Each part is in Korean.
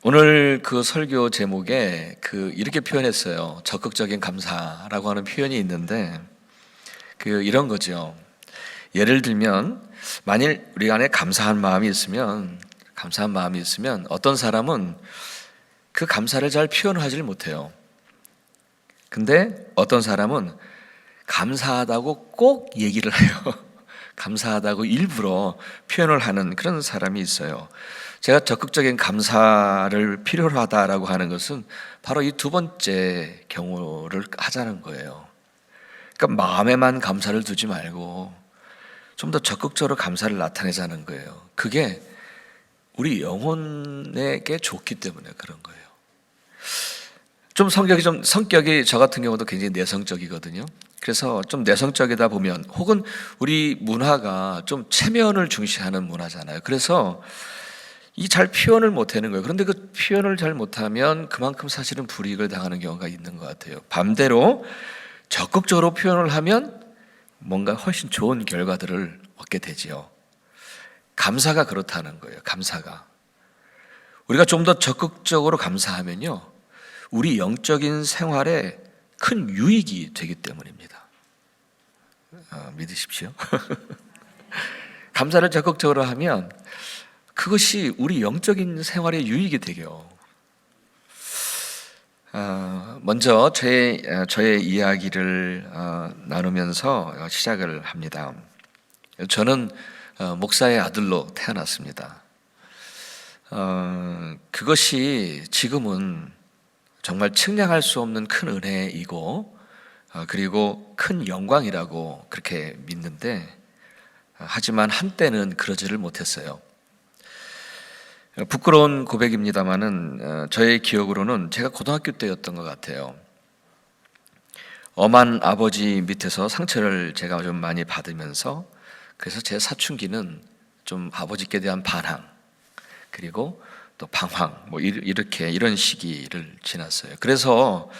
오늘 그 설교 제목에 이렇게 표현했어요. 적극적인 감사라고 하는 표현이 있는데 이런 거죠. 예를 들면 만일 우리 안에 감사한 마음이 있으면 어떤 사람은 그 감사를 잘 표현하지를 못해요. 근데 어떤 사람은 감사하다고 꼭 얘기를 해요. 감사하다고 일부러 표현을 하는 그런 사람이 있어요. 제가 적극적인 감사를 필요로 하다라고 하는 것은 바로 이 두 번째 경우를 하자는 거예요. 그러니까 마음에만 감사를 두지 말고 좀 더 적극적으로 감사를 나타내자는 거예요. 그게 우리 영혼에게 좋기 때문에 그런 거예요. 성격이 저 같은 경우도 굉장히 내성적이거든요. 그래서 좀 내성적이다 보면 혹은 우리 문화가 좀 체면을 중시하는 문화잖아요. 그래서 이 잘 표현을 못하는 거예요. 그런데 그 표현을 잘 못하면 그만큼 사실은 불이익을 당하는 경우가 있는 것 같아요. 반대로 적극적으로 표현을 하면 뭔가 훨씬 좋은 결과들을 얻게 되지요. 감사가 그렇다는 거예요. 감사가 우리가 좀 더 적극적으로 감사하면요, 우리 영적인 생활에 큰 유익이 되기 때문입니다. 믿으십시오. 감사를 적극적으로 하면 그것이 우리 영적인 생활에 유익이 되죠. 먼저 저의 이야기를 나누면서 시작을 합니다. 저는 목사의 아들로 태어났습니다. 그것이 지금은 정말 측량할 수 없는 큰 은혜이고 그리고 큰 영광이라고 그렇게 믿는데, 하지만 한때는 그러지를 못했어요. 부끄러운 고백입니다마는 저의 기억으로는 제가 고등학교 때였던 것 같아요. 엄한 아버지 밑에서 상처를 제가 좀 많이 받으면서, 그래서 제 사춘기는 좀 아버지께 대한 반항 그리고 또 방황 이런 시기를 지났어요. 그래서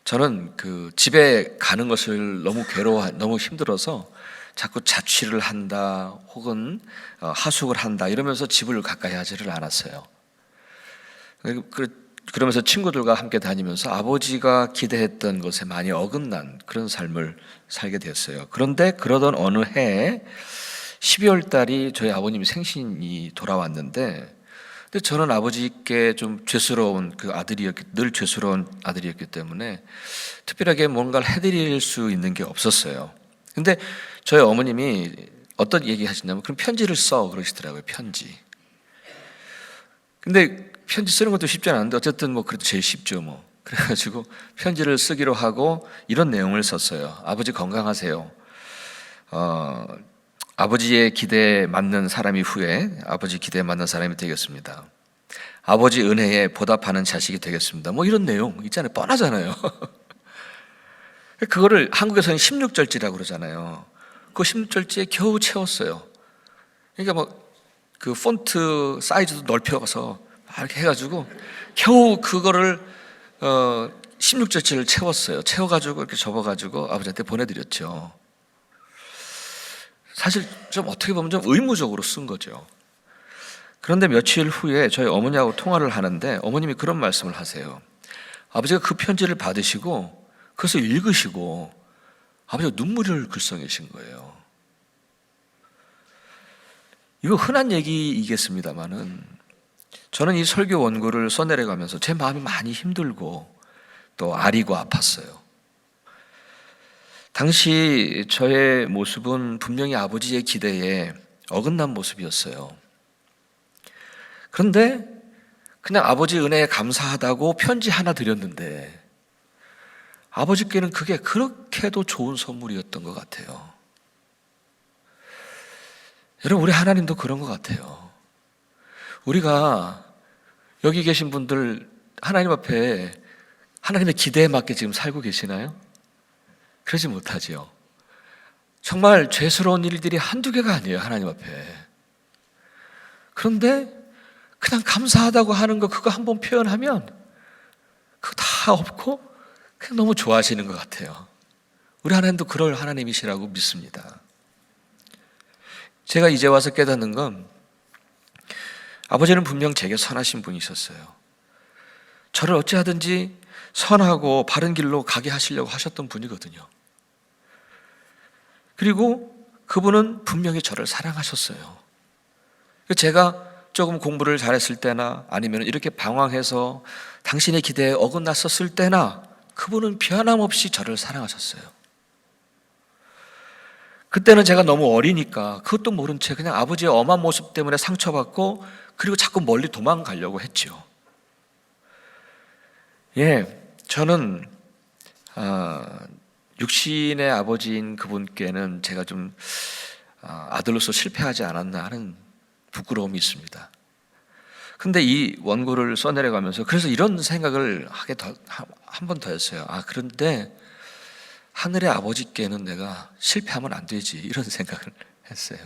저는 집에 가는 것을 너무 힘들어서 자꾸 자취를 한다 혹은 하숙을 한다 이러면서 집을 가까이 하지를 않았어요. 그러면서 친구들과 함께 다니면서 아버지가 기대했던 것에 많이 어긋난 그런 삶을 살게 됐어요. 그런데 그러던 어느 해에 12월 달이 저희 아버님 생신이 돌아왔는데, 근데 저는 아버지께 좀 늘 죄스러운 아들이었기 때문에 특별하게 뭔가를 해드릴 수 있는 게 없었어요. 근데 저희 어머님이 어떤 얘기 하시냐면, 그럼 편지를 써 그러시더라고요. 편지. 근데 편지 쓰는 것도 쉽지 않은데 어쨌든 그래도 제일 쉽죠. 그래가지고 편지를 쓰기로 하고 이런 내용을 썼어요. 아버지 건강하세요. 아버지의 기대에 맞는 사람이 후에 아버지 기대에 맞는 사람이 되겠습니다. 아버지 은혜에 보답하는 자식이 되겠습니다. 이런 내용 있잖아요. 뻔하잖아요. 그거를 한국에서는 16절지라고 그러잖아요. 그 16절지에 겨우 채웠어요. 그러니까 그 폰트 사이즈도 넓혀서 이렇게 해가지고 겨우 그거를 16절지를 채웠어요. 채워가지고 이렇게 접어가지고 아버지한테 보내드렸죠. 사실 좀 어떻게 보면 좀 의무적으로 쓴 거죠. 그런데 며칠 후에 저희 어머니하고 통화를 하는데 어머님이 그런 말씀을 하세요. 아버지가 그 편지를 받으시고 그것을 읽으시고 아버지가 눈물을 글썽이신 거예요. 이거 흔한 얘기이겠습니다만은 저는 이 설교 원고를 써내려가면서 제 마음이 많이 힘들고 또 아리고 아팠어요. 당시 저의 모습은 분명히 아버지의 기대에 어긋난 모습이었어요. 그런데 그냥 아버지 은혜에 감사하다고 편지 하나 드렸는데 아버지께는 그게 그렇게도 좋은 선물이었던 것 같아요. 여러분, 우리 하나님도 그런 것 같아요. 우리가 여기 계신 분들 하나님 앞에 하나님의 기대에 맞게 지금 살고 계시나요? 그러지 못하지요. 정말 죄스러운 일들이 한두 개가 아니에요, 하나님 앞에. 그런데 그냥 감사하다고 하는 거 그거 한번 표현하면 그거 다 없고 그냥 너무 좋아하시는 것 같아요. 우리 하나님도 그럴 하나님이시라고 믿습니다. 제가 이제 와서 깨닫는 건 아버지는 분명 제게 선하신 분이셨어요. 저를 어찌하든지 선하고 바른 길로 가게 하시려고 하셨던 분이거든요. 그리고 그분은 분명히 저를 사랑하셨어요. 제가 조금 공부를 잘했을 때나 아니면 이렇게 방황해서 당신의 기대에 어긋났었을 때나 그분은 변함없이 저를 사랑하셨어요. 그때는 제가 너무 어리니까 그것도 모른 채 그냥 아버지의 엄한 모습 때문에 상처받고 그리고 자꾸 멀리 도망가려고 했죠. 저는 육신의 아버지인 그분께는 제가 좀 아들로서 실패하지 않았나 하는 부끄러움이 있습니다. 근데 이 원고를 써내려가면서 그래서 이런 생각을 하게 한 번 더 했어요. 그런데 하늘의 아버지께는 내가 실패하면 안 되지, 이런 생각을 했어요.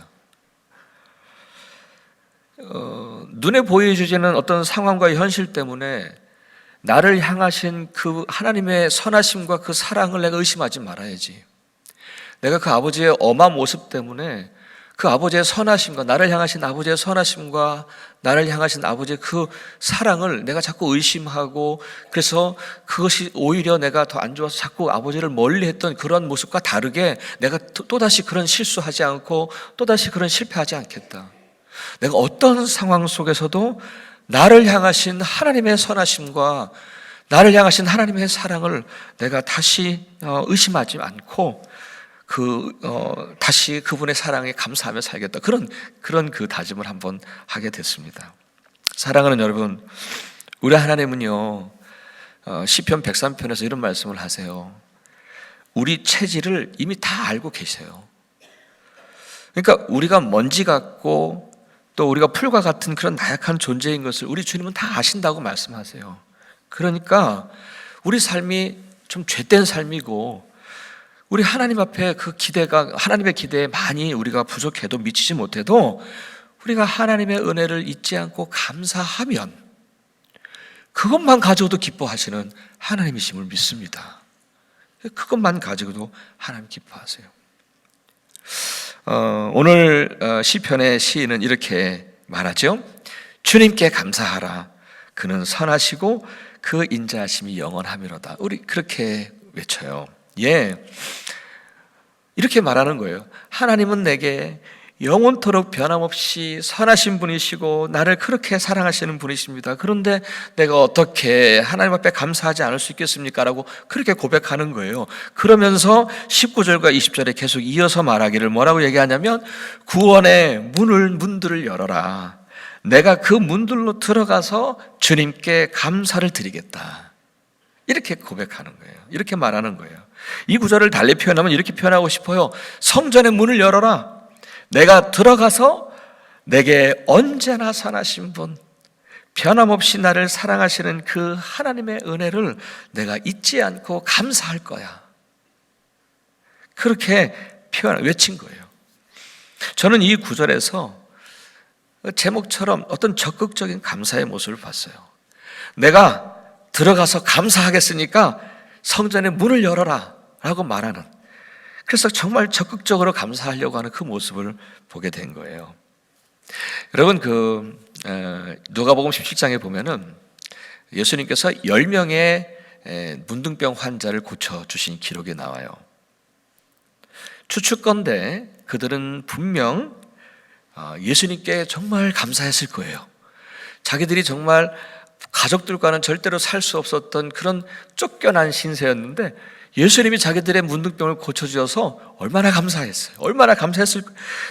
눈에 보여주지는 어떤 상황과 현실 때문에 나를 향하신 그 하나님의 선하심과 그 사랑을 내가 의심하지 말아야지. 내가 그 아버지의 엄한 모습 때문에 그 아버지의 선하심과 나를 향하신 아버지의 선하심과 나를 향하신 아버지의 그 사랑을 내가 자꾸 의심하고, 그래서 그것이 오히려 내가 더 안 좋아서 자꾸 아버지를 멀리했던 그런 모습과 다르게 내가 또다시 그런 실수하지 않고 또다시 그런 실패하지 않겠다. 내가 어떤 상황 속에서도 나를 향하신 하나님의 선하심과 나를 향하신 하나님의 사랑을 내가 다시 의심하지 않고 다시 그분의 사랑에 감사하며 살겠다. 그런 그 다짐을 한번 하게 됐습니다. 사랑하는 여러분, 우리 하나님은요, 시편 103편에서 이런 말씀을 하세요. 우리 체질을 이미 다 알고 계세요. 그러니까 우리가 먼지 같고 또 우리가 풀과 같은 그런 나약한 존재인 것을 우리 주님은 다 아신다고 말씀하세요. 그러니까 우리 삶이 좀 죄된 삶이고 우리 하나님 앞에 그 기대가, 하나님의 기대에 많이 우리가 부족해도 미치지 못해도 우리가 하나님의 은혜를 잊지 않고 감사하면 그것만 가지고도 기뻐하시는 하나님이심을 믿습니다. 그것만 가지고도 하나님 기뻐하세요. 오늘 시편의 시인은 이렇게 말하죠. 주님께 감사하라. 그는 선하시고 그 인자하심이 영원하미로다. 우리 그렇게 외쳐요. 이렇게 말하는 거예요. 하나님은 내게 영원토록 변함없이 선하신 분이시고 나를 그렇게 사랑하시는 분이십니다. 그런데 내가 어떻게 하나님 앞에 감사하지 않을 수 있겠습니까? 라고 그렇게 고백하는 거예요. 그러면서 19절과 20절에 계속 이어서 말하기를 뭐라고 얘기하냐면 구원의 문들을 열어라. 내가 그 문들로 들어가서 주님께 감사를 드리겠다. 이렇게 고백하는 거예요. 이렇게 말하는 거예요. 이 구절을 달리 표현하면 이렇게 표현하고 싶어요. 성전의 문을 열어라. 내가 들어가서 내게 언제나 선하신 분, 변함없이 나를 사랑하시는 그 하나님의 은혜를 내가 잊지 않고 감사할 거야. 그렇게 외친 거예요. 저는 이 구절에서 제목처럼 어떤 적극적인 감사의 모습을 봤어요. 내가 들어가서 감사하겠으니까 성전의 문을 열어라 라고 말하는, 그래서 정말 적극적으로 감사하려고 하는 그 모습을 보게 된 거예요. 여러분, 누가복음 17장에 보면은 예수님께서 10명의 문둥병 환자를 고쳐주신 기록이 나와요. 추측건대 그들은 분명 예수님께 정말 감사했을 거예요. 자기들이 정말 가족들과는 절대로 살 수 없었던 그런 쫓겨난 신세였는데 예수님이 자기들의 문둥병을 고쳐주셔서 얼마나 감사했어요. 얼마나 감사했을,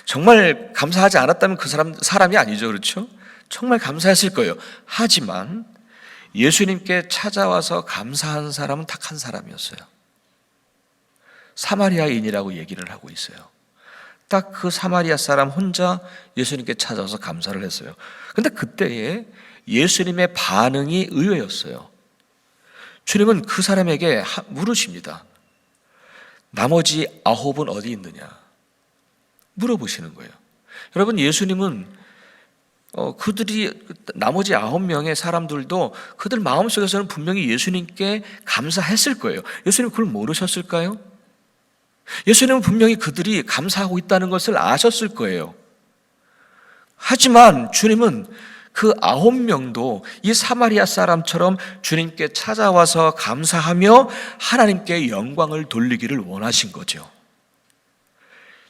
정말 감사하지 않았다면 그 사람이 아니죠. 그렇죠? 정말 감사했을 거예요. 하지만 예수님께 찾아와서 감사한 사람은 딱 한 사람이었어요. 사마리아인이라고 얘기를 하고 있어요. 딱 그 사마리아 사람 혼자 예수님께 찾아와서 감사를 했어요. 근데 그때에 예수님의 반응이 의외였어요. 주님은 그 사람에게 물으십니다. 나머지 9은 어디 있느냐? 물어보시는 거예요. 여러분, 예수님은 그들이 나머지 9명의 사람들도 그들 마음속에서는 분명히 예수님께 감사했을 거예요. 예수님 그걸 모르셨을까요? 예수님은 분명히 그들이 감사하고 있다는 것을 아셨을 거예요. 하지만 주님은 그 9명도 이 사마리아 사람처럼 주님께 찾아와서 감사하며 하나님께 영광을 돌리기를 원하신 거죠.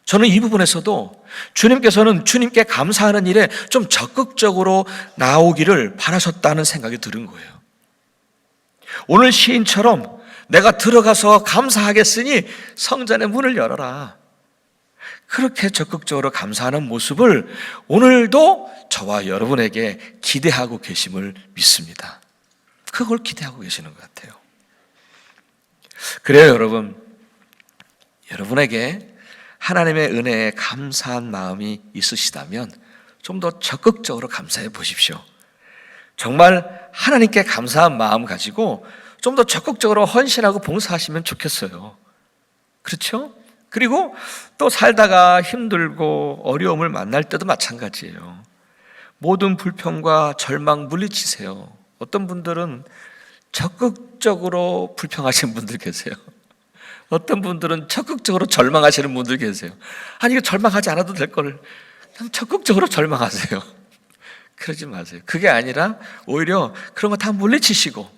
저는 이 부분에서도 주님께서는 주님께 감사하는 일에 좀 적극적으로 나오기를 바라셨다는 생각이 드는 거예요. 오늘 시인처럼 내가 들어가서 감사하겠으니 성전의 문을 열어라. 그렇게 적극적으로 감사하는 모습을 오늘도 저와 여러분에게 기대하고 계심을 믿습니다. 그걸 기대하고 계시는 것 같아요. 그래요, 여러분. 여러분에게 하나님의 은혜에 감사한 마음이 있으시다면 좀 더 적극적으로 감사해 보십시오. 정말 하나님께 감사한 마음 가지고 좀 더 적극적으로 헌신하고 봉사하시면 좋겠어요. 그렇죠? 그리고 또 살다가 힘들고 어려움을 만날 때도 마찬가지예요. 모든 불평과 절망 물리치세요. 어떤 분들은 적극적으로 불평하시는 분들 계세요. 어떤 분들은 적극적으로 절망하시는 분들 계세요. 아니, 이거 절망하지 않아도 될 거를 그냥 적극적으로 절망하세요. 그러지 마세요. 그게 아니라 오히려 그런 거 다 물리치시고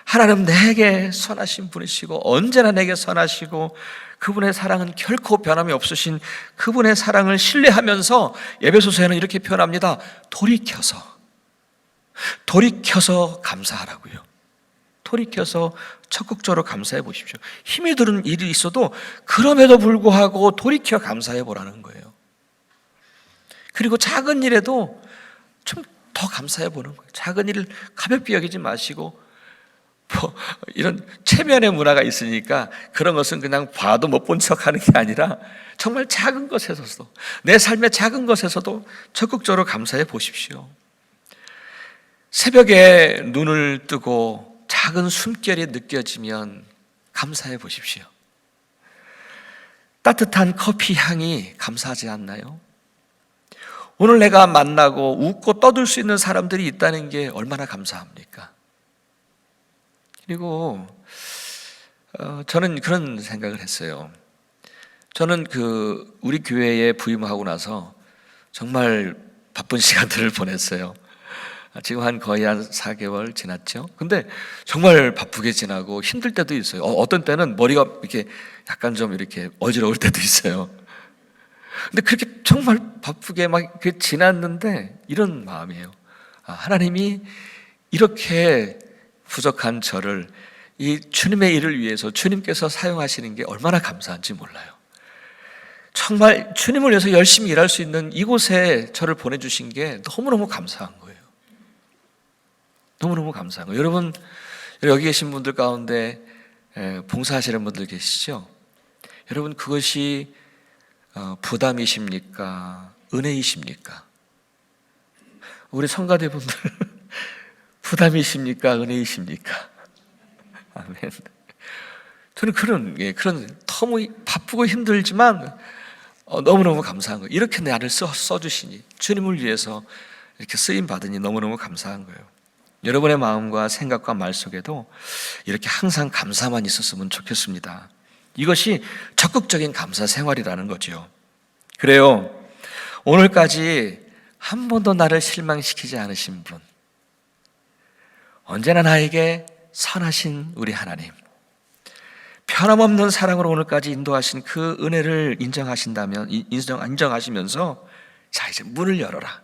하나님 내게 선하신 분이시고 언제나 내게 선하시고 그분의 사랑은 결코 변함이 없으신 그분의 사랑을 신뢰하면서 에베소서에는 이렇게 표현합니다. 돌이켜서 감사하라고요. 돌이켜서 적극적으로 감사해 보십시오. 힘이 드는 일이 있어도 그럼에도 불구하고 돌이켜 감사해 보라는 거예요. 그리고 작은 일에도 좀 더 감사해 보는 거예요. 작은 일을 가볍게 여기지 마시고 이런 체면의 문화가 있으니까 그런 것은 그냥 봐도 못 본 척하는 게 아니라 정말 작은 것에서도 내 삶의 작은 것에서도 적극적으로 감사해 보십시오. 새벽에 눈을 뜨고 작은 숨결이 느껴지면 감사해 보십시오. 따뜻한 커피 향이 감사하지 않나요? 오늘 내가 만나고 웃고 떠들 수 있는 사람들이 있다는 게 얼마나 감사합니까? 그리고 저는 그런 생각을 했어요. 저는 우리 교회에 부임하고 나서 정말 바쁜 시간들을 보냈어요. 지금 거의 한 4개월 지났죠. 근데 정말 바쁘게 지나고 힘들 때도 있어요. 어떤 때는 머리가 이렇게 약간 좀 이렇게 어지러울 때도 있어요. 근데 그렇게 정말 바쁘게 막 지났는데 이런 마음이에요. 하나님이 이렇게 부족한 저를 이 주님의 일을 위해서 주님께서 사용하시는 게 얼마나 감사한지 몰라요. 정말 주님을 위해서 열심히 일할 수 있는 이곳에 저를 보내주신 게 너무너무 감사한 거예요. 너무너무 감사한 거예요. 여러분, 여기 계신 분들 가운데 봉사하시는 분들 계시죠? 여러분, 그것이 부담이십니까? 은혜이십니까? 우리 성가대분들 부담이십니까? 은혜이십니까? 아멘. 저는 그런 너무 바쁘고 힘들지만 너무너무 감사한 거예요. 이렇게 나를 써주시니 주님을 위해서 이렇게 쓰임 받으니 너무너무 감사한 거예요. 여러분의 마음과 생각과 말 속에도 이렇게 항상 감사만 있었으면 좋겠습니다. 이것이 적극적인 감사 생활이라는 거죠. 그래요. 오늘까지 한 번도 나를 실망시키지 않으신 분, 언제나 나에게 선하신 우리 하나님, 변함없는 사랑으로 오늘까지 인도하신 그 은혜를 인정하시면서 자, 이제 문을 열어라.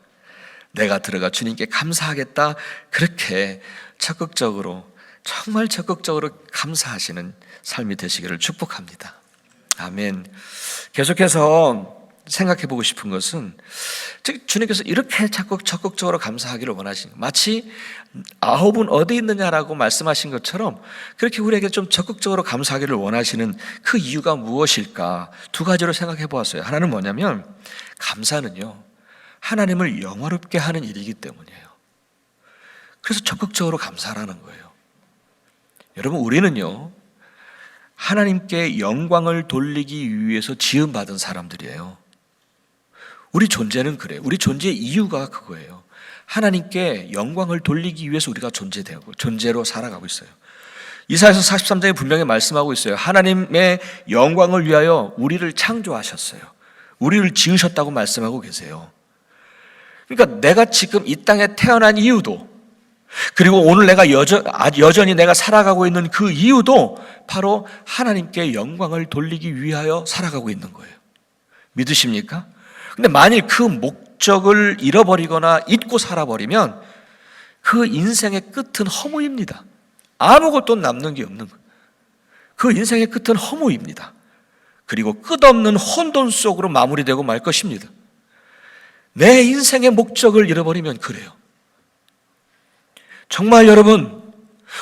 내가 들어가 주님께 감사하겠다. 그렇게 적극적으로, 정말 적극적으로 감사하시는 삶이 되시기를 축복합니다. 아멘. 계속해서 생각해 보고 싶은 것은 주님께서 이렇게 자꾸 적극적으로 감사하기를 원하신 것, 마치 9은 어디 있느냐라고 말씀하신 것처럼 그렇게 우리에게 좀 적극적으로 감사하기를 원하시는 그 이유가 무엇일까? 두 가지로 생각해 보았어요. 하나는 뭐냐면 감사는요, 하나님을 영화롭게 하는 일이기 때문이에요. 그래서 적극적으로 감사하라는 거예요. 여러분, 우리는요 하나님께 영광을 돌리기 위해서 지음받은 사람들이에요. 우리 존재는 그래요. 우리 존재의 이유가 그거예요. 하나님께 영광을 돌리기 위해서 우리가 존재로 살아가고 있어요. 이사야서 43장에 분명히 말씀하고 있어요. 하나님의 영광을 위하여 우리를 창조하셨어요. 우리를 지으셨다고 말씀하고 계세요. 그러니까 내가 지금 이 땅에 태어난 이유도, 그리고 오늘 내가 여전히 내가 살아가고 있는 그 이유도 바로 하나님께 영광을 돌리기 위하여 살아가고 있는 거예요. 믿으십니까? 근데 만일 그 목적을 잃어버리거나 잊고 살아버리면 그 인생의 끝은 허무입니다. 아무것도 남는 게 없는 거예요. 그 인생의 끝은 허무입니다. 그리고 끝없는 혼돈 속으로 마무리되고 말 것입니다. 내 인생의 목적을 잃어버리면 그래요. 정말 여러분,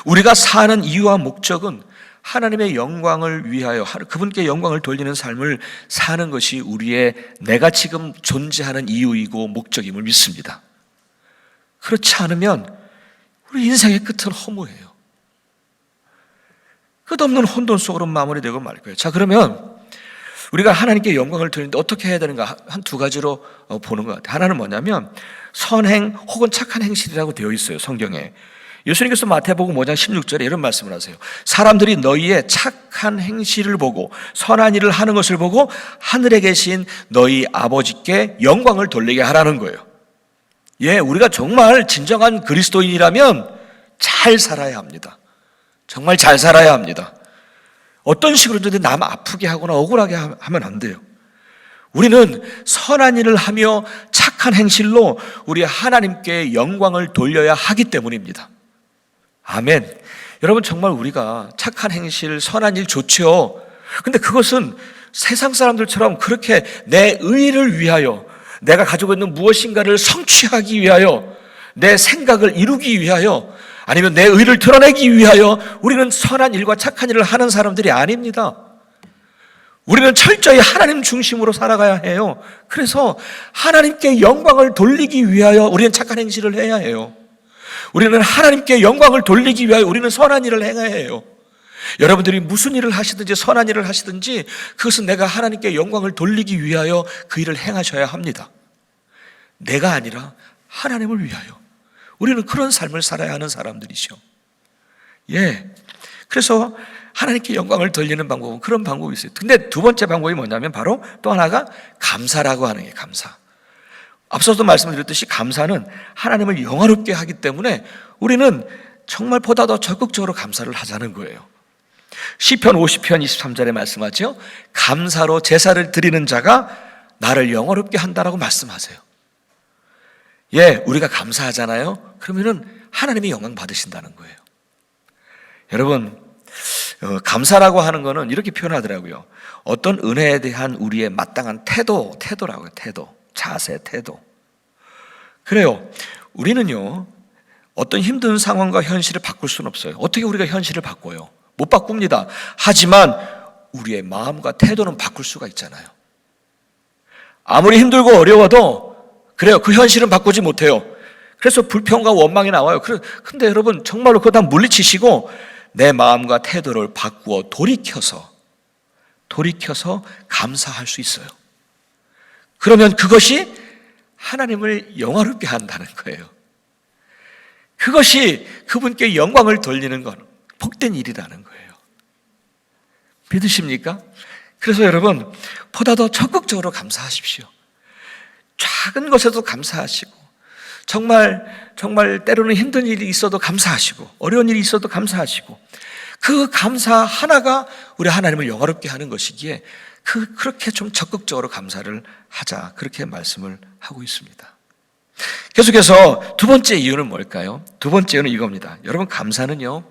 우리가 사는 이유와 목적은 하나님의 영광을 위하여 그분께 영광을 돌리는 삶을 사는 것이 우리의 내가 지금 존재하는 이유이고 목적임을 믿습니다. 그렇지 않으면 우리 인생의 끝은 허무해요. 끝없는 혼돈 속으로 마무리되고 말 거예요. 자, 그러면 우리가 하나님께 영광을 돌리는데 어떻게 해야 되는가 한 두 가지로 보는 것 같아요. 하나는 뭐냐면 선행 혹은 착한 행실이라고 되어 있어요, 성경에. 예수님께서 마태복음 5장 16절에 이런 말씀을 하세요. 사람들이 너희의 착한 행실을 보고 선한 일을 하는 것을 보고 하늘에 계신 너희 아버지께 영광을 돌리게 하라는 거예요. 예, 우리가 정말 진정한 그리스도인이라면 잘 살아야 합니다. 정말 잘 살아야 합니다. 어떤 식으로든 남 아프게 하거나 억울하게 하면 안 돼요. 우리는 선한 일을 하며 착한 행실로 우리 하나님께 영광을 돌려야 하기 때문입니다. 아멘. 여러분, 정말 우리가 착한 행실, 선한 일 좋죠. 근데 그것은 세상 사람들처럼 그렇게 내 의를 위하여, 내가 가지고 있는 무엇인가를 성취하기 위하여, 내 생각을 이루기 위하여, 아니면 내 의를 드러내기 위하여 우리는 선한 일과 착한 일을 하는 사람들이 아닙니다. 우리는 철저히 하나님 중심으로 살아가야 해요. 그래서 하나님께 영광을 돌리기 위하여 우리는 착한 행실을 해야 해요. 우리는 하나님께 영광을 돌리기 위하여 우리는 선한 일을 행해야 해요. 여러분들이 무슨 일을 하시든지 선한 일을 하시든지 그것은 내가 하나님께 영광을 돌리기 위하여 그 일을 행하셔야 합니다. 내가 아니라 하나님을 위하여. 우리는 그런 삶을 살아야 하는 사람들이죠. 예. 그래서 하나님께 영광을 돌리는 방법은 그런 방법이 있어요. 근데 두 번째 방법이 뭐냐면 바로 또 하나가 감사라고 하는 게 감사. 앞서도 말씀드렸듯이 감사는 하나님을 영화롭게 하기 때문에 우리는 정말 보다 더 적극적으로 감사를 하자는 거예요. 시편 50편 23절에 말씀하죠. 감사로 제사를 드리는 자가 나를 영화롭게 한다라고 말씀하세요. 예, 우리가 감사하잖아요. 그러면은 하나님이 영광 받으신다는 거예요. 여러분, 감사라고 하는 거는 이렇게 표현하더라고요. 어떤 은혜에 대한 우리의 마땅한 태도라고요. 태도, 자세, 태도. 그래요. 우리는요, 어떤 힘든 상황과 현실을 바꿀 수는 없어요. 어떻게 우리가 현실을 바꿔요? 못 바꿉니다. 하지만 우리의 마음과 태도는 바꿀 수가 있잖아요. 아무리 힘들고 어려워도 그래요. 그 현실은 바꾸지 못해요. 그래서 불평과 원망이 나와요. 근데 여러분, 정말로 그거 다 물리치시고 내 마음과 태도를 바꾸어 돌이켜서 감사할 수 있어요. 그러면 그것이 하나님을 영화롭게 한다는 거예요. 그것이 그분께 영광을 돌리는 건 복된 일이라는 거예요. 믿으십니까? 그래서 여러분, 보다 더 적극적으로 감사하십시오. 작은 것에도 감사하시고, 정말 때로는 힘든 일이 있어도 감사하시고, 어려운 일이 있어도 감사하시고, 그 감사 하나가 우리 하나님을 영화롭게 하는 것이기에 그렇게 좀 적극적으로 감사를 하자, 그렇게 말씀을 하고 있습니다. 계속해서 두 번째 이유는 뭘까요? 두 번째 이유는 이겁니다. 여러분, 감사는요,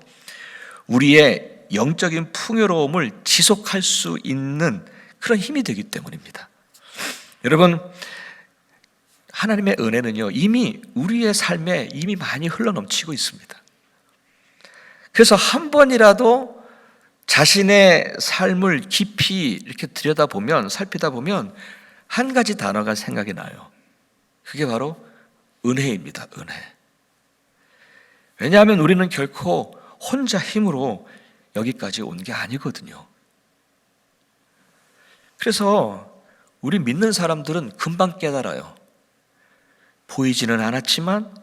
우리의 영적인 풍요로움을 지속할 수 있는 그런 힘이 되기 때문입니다. 여러분, 하나님의 은혜는요, 이미 우리의 삶에 이미 많이 흘러넘치고 있습니다. 그래서 한 번이라도 자신의 삶을 깊이 이렇게 살피다 보면 한 가지 단어가 생각이 나요. 그게 바로 은혜입니다. 은혜. 왜냐하면 우리는 결코 혼자 힘으로 여기까지 온 게 아니거든요. 그래서 우리 믿는 사람들은 금방 깨달아요. 보이지는 않았지만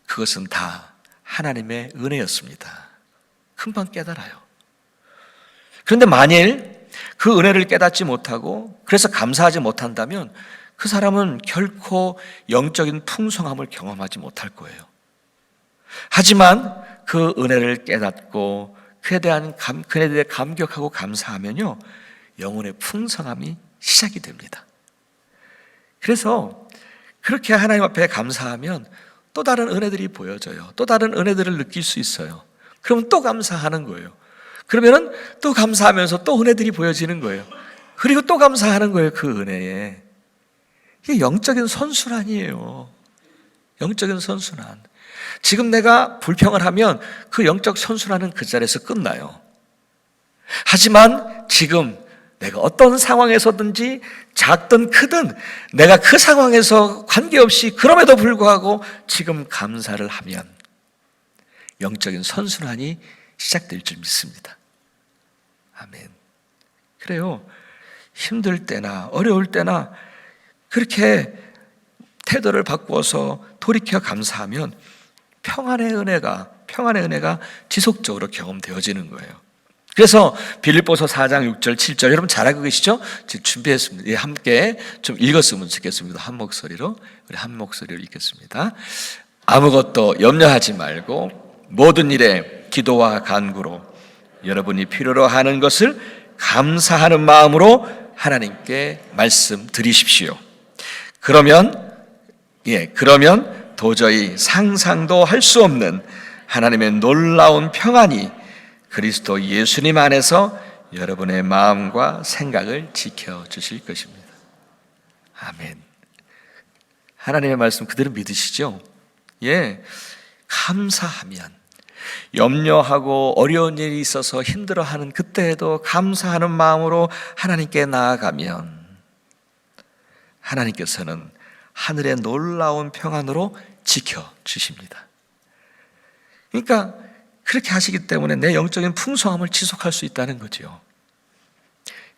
그것은 다 하나님의 은혜였습니다. 금방 깨달아요. 그런데 만일 그 은혜를 깨닫지 못하고 그래서 감사하지 못한다면 그 사람은 결코 영적인 풍성함을 경험하지 못할 거예요. 하지만 그 은혜를 깨닫고 그에 대해 감격하고 감사하면요, 영혼의 풍성함이 시작이 됩니다. 그래서 그렇게 하나님 앞에 감사하면 또 다른 은혜들이 보여져요. 또 다른 은혜들을 느낄 수 있어요. 그러면 또 감사하는 거예요. 그러면은 또 감사하면서 또 은혜들이 보여지는 거예요. 그리고 또 감사하는 거예요, 그 은혜에. 이게 영적인 선순환이에요. 영적인 선순환. 지금 내가 불평을 하면 그 영적 선순환은 그 자리에서 끝나요. 하지만 지금 내가 어떤 상황에서든지 작든 크든 내가 그 상황에서 관계없이 그럼에도 불구하고 지금 감사를 하면 영적인 선순환이 시작될 줄 믿습니다. 아멘. 그래요. 힘들 때나 어려울 때나 그렇게 태도를 바꾸어서 돌이켜 감사하면 평안의 은혜가 지속적으로 경험되어지는 거예요. 그래서 빌립보서 4장 6절 7절 여러분 잘 알고 계시죠? 지금 준비했습니다. 예, 함께 좀 읽었으면 좋겠습니다. 한 목소리로 읽겠습니다. 아무것도 염려하지 말고 모든 일에 기도와 간구로 여러분이 필요로 하는 것을 감사하는 마음으로 하나님께 말씀드리십시오. 그러면 도저히 상상도 할 수 없는 하나님의 놀라운 평안이 그리스도 예수님 안에서 여러분의 마음과 생각을 지켜주실 것입니다. 아멘. 하나님의 말씀 그대로 믿으시죠? 예. 감사하면, 염려하고 어려운 일이 있어서 힘들어하는 그때에도 감사하는 마음으로 하나님께 나아가면 하나님께서는 하늘의 놀라운 평안으로 지켜주십니다. 그러니까 그렇게 하시기 때문에 내 영적인 풍성함을 지속할 수 있다는 거죠.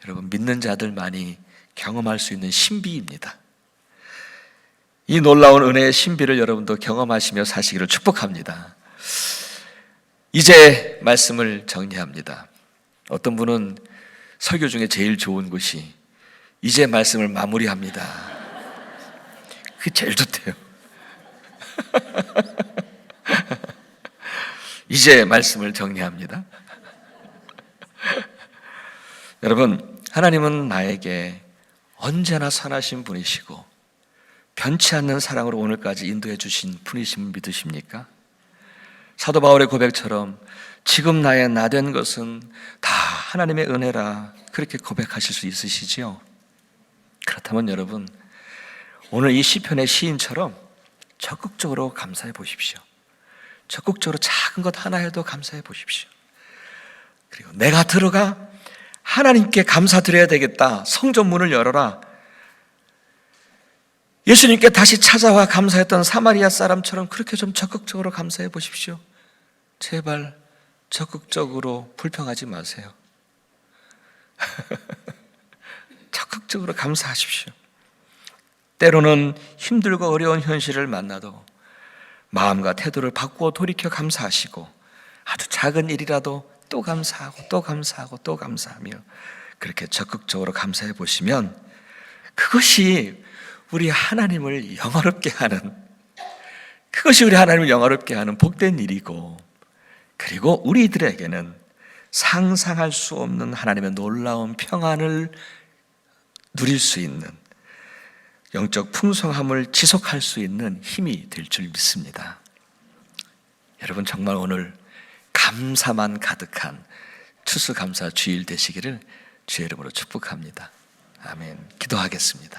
여러분, 믿는 자들만이 경험할 수 있는 신비입니다. 이 놀라운 은혜의 신비를 여러분도 경험하시며 사시기를 축복합니다. 이제 말씀을 정리합니다. 어떤 분은 설교 중에 제일 좋은 것이 이제 말씀을 마무리합니다. 그게 제일 좋대요. 이제 말씀을 정리합니다. 여러분, 하나님은 나에게 언제나 선하신 분이시고 변치 않는 사랑으로 오늘까지 인도해 주신 분이심을 믿으십니까? 사도 바울의 고백처럼 지금 나의 나된 것은 다 하나님의 은혜라 그렇게 고백하실 수 있으시지요? 그렇다면 여러분, 오늘 이 시편의 시인처럼 적극적으로 감사해 보십시오. 적극적으로 작은 것 하나 해도 감사해 보십시오. 그리고 내가 들어가 하나님께 감사드려야 되겠다. 성전문을 열어라. 예수님께 다시 찾아와 감사했던 사마리아 사람처럼 그렇게 좀 적극적으로 감사해 보십시오. 제발 적극적으로 불평하지 마세요. 적극적으로 감사하십시오. 때로는 힘들고 어려운 현실을 만나도 마음과 태도를 바꾸어 돌이켜 감사하시고 아주 작은 일이라도 또 감사하고 또 감사하고 또 감사하며 그렇게 적극적으로 감사해 보시면 그것이 우리 하나님을 영화롭게 하는 복된 일이고, 그리고 우리들에게는 상상할 수 없는 하나님의 놀라운 평안을 누릴 수 있는 영적 풍성함을 지속할 수 있는 힘이 될 줄 믿습니다. 여러분, 정말 오늘 감사만 가득한 추수감사 주일 되시기를 주의 이름으로 축복합니다. 아멘. 기도하겠습니다.